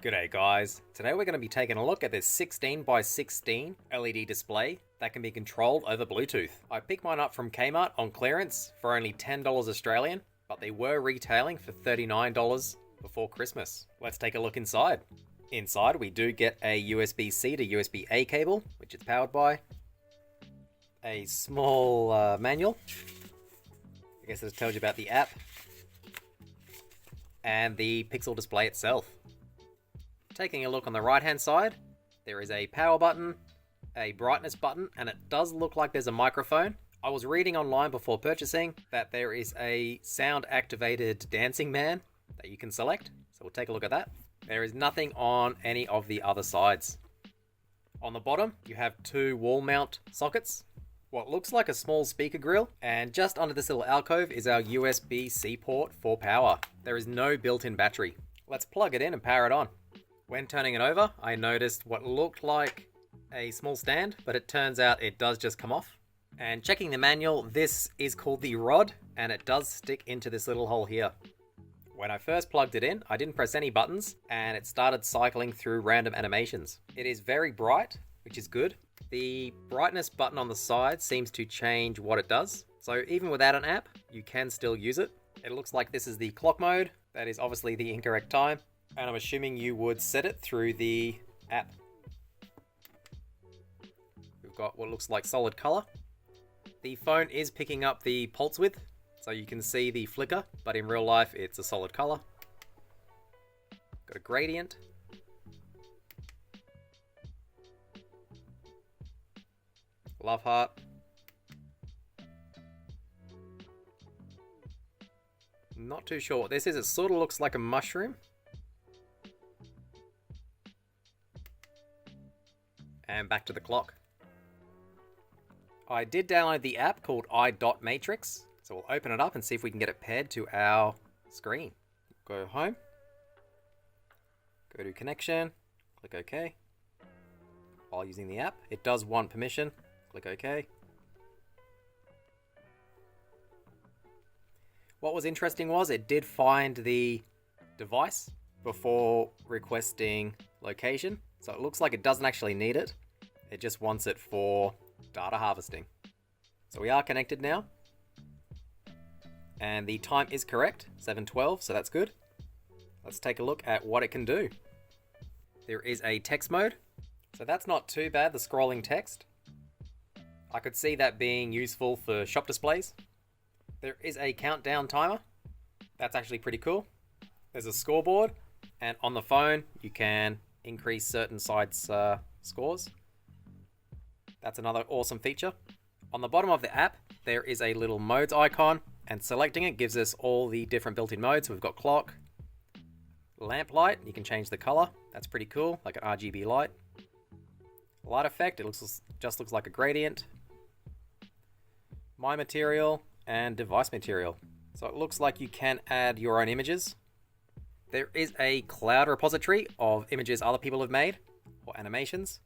G'day guys, today we're going to be taking a look at this 16 by 16 LED display that can be controlled over Bluetooth. I picked mine up from Kmart on clearance for only $10 Australian, but they were retailing for $39 before Christmas. Let's take a look inside. Inside we do get a USB-C to USB-A cable, which it's powered by. A small manual. I guess it tells you about the app. And the pixel display itself. Taking a look on the right hand side, there is a power button, a brightness button, and it does look like there's a microphone. I was reading online before purchasing that there is a sound activated dancing man that you can select, so we'll take a look at that. There is nothing on any of the other sides. On the bottom you have two wall mount sockets, what looks like a small speaker grill, and just under this little alcove is our USB-C port for power. There is no built-in battery. Let's plug it in and power it on. When turning it over, I noticed what looked like a small stand, but it turns out it does just come off. And checking the manual, this is called the rod, and it does stick into this little hole here. When I first plugged it in, I didn't press any buttons, and it started cycling through random animations. It is very bright, which is good. The brightness button on the side seems to change what it does. So even without an app, you can still use it. It looks like this is the clock mode. That is obviously the incorrect time. And I'm assuming you would set it through the app. We've got what looks like solid color. The phone is picking up the pulse width, so you can see the flicker, but in real life it's a solid color. Got a gradient. Love heart. Not too sure what this is. It sort of looks like a mushroom. And back to the clock. I did download the app called iDotMatrix, so we'll open it up and see if we can get it paired to our screen. Go home, go to connection, click OK. While using the app, it does want permission, click OK. What was interesting was it did find the device before requesting location, so it looks like it doesn't actually need it. It just wants it for data harvesting. So we are connected now. And the time is correct, 7:12, so that's good. Let's take a look at what it can do. There is a text mode. So that's not too bad, the scrolling text. I could see that being useful for shop displays. There is a countdown timer. That's actually pretty cool. There's a scoreboard, and on the phone you can increase certain sites' scores. That's another awesome feature. On the bottom of the app, there is a little modes icon, and selecting it gives us all the different built-in modes. So we've got clock, lamp light, you can change the color. That's pretty cool, like an RGB light. Light effect, it just looks like a gradient. My material and device material. So it looks like you can add your own images. There is a cloud repository of images other people have made, or animations.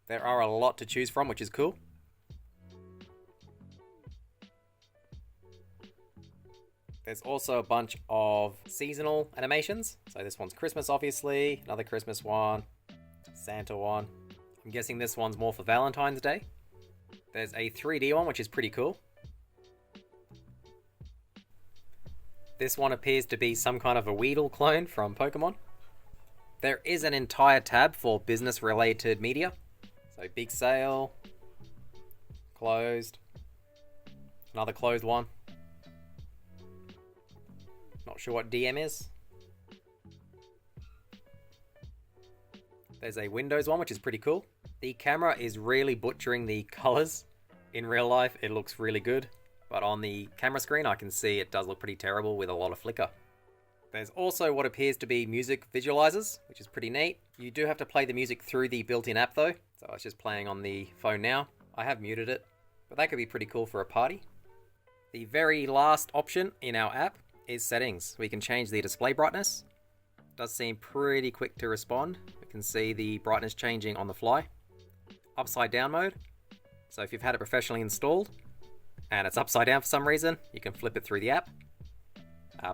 There are a lot to choose from, which is cool. There's also a bunch of seasonal animations. So this one's Christmas, obviously. Another Christmas one. Santa one. I'm guessing this one's more for Valentine's Day. There's a 3D one, which is pretty cool. This one appears to be some kind of a Weedle clone from Pokemon. There is an entire tab for business-related media. So big sale, closed, another closed one. Not sure what DM is. There's a Windows one, which is pretty cool. The camera is really butchering the colors. In real life, it looks really good, but on the camera screen, I can see it does look pretty terrible with a lot of flicker. There's also what appears to be music visualizers, which is pretty neat. You do have to play the music through the built-in app though, so it's just playing on the phone now. I have muted it, but that could be pretty cool for a party. The very last option in our app is settings. We can change the display brightness. It does seem pretty quick to respond. We can see the brightness changing on the fly. Upside down mode. So if you've had it professionally installed and it's upside down for some reason, you can flip it through the app.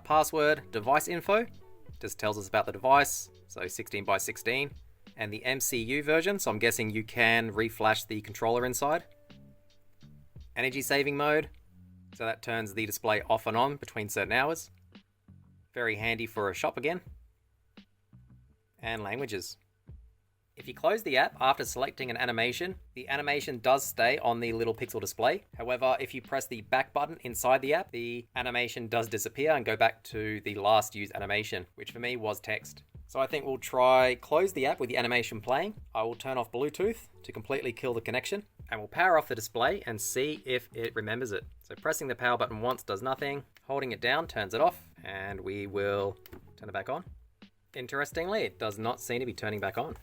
Password, device info, just tells us about the device, so 16 by 16. And the MCU version, so I'm guessing you can reflash the controller inside. Energy saving mode, so that turns the display off and on between certain hours. Very handy for a shop again. And languages. If you close the app after selecting an animation, the animation does stay on the little pixel display. However, if you press the back button inside the app, the animation does disappear and go back to the last used animation, which for me was text. So I think we'll try close the app with the animation playing. I will turn off Bluetooth to completely kill the connection, and we'll power off the display and see if it remembers it. So pressing the power button once does nothing, holding it down turns it off, and we will turn it back on. Interestingly, it does not seem to be turning back on.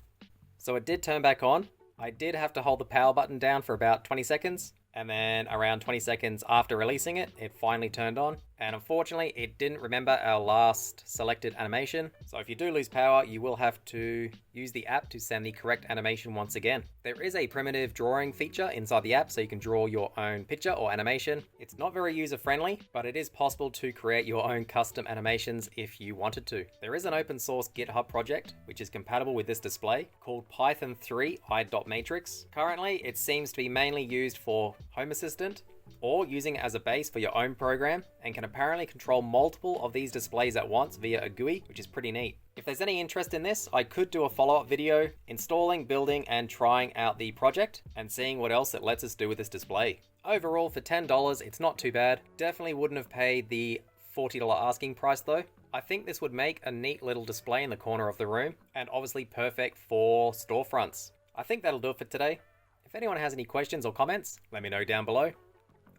So it did turn back on. I did have to hold the power button down for about 20 seconds, and then around 20 seconds after releasing it, it finally turned on. And unfortunately, it didn't remember our last selected animation. So if you do lose power, you will have to use the app to send the correct animation once again. There is a primitive drawing feature inside the app, so you can draw your own picture or animation. It's not very user-friendly, but it is possible to create your own custom animations if you wanted to. There is an open source GitHub project, which is compatible with this display, called Python 3 iDotMatrix. Currently, it seems to be mainly used for Home Assistant, or using it as a base for your own program, and can apparently control multiple of these displays at once via a GUI, which is pretty neat. If there's any interest in this, I could do a follow-up video installing, building, and trying out the project and seeing what else it lets us do with this display. Overall, for $10, it's not too bad. Definitely wouldn't have paid the $40 asking price though. I think this would make a neat little display in the corner of the room, and obviously perfect for storefronts. I think that'll do it for today. If anyone has any questions or comments, let me know down below.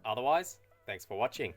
Otherwise, thanks for watching.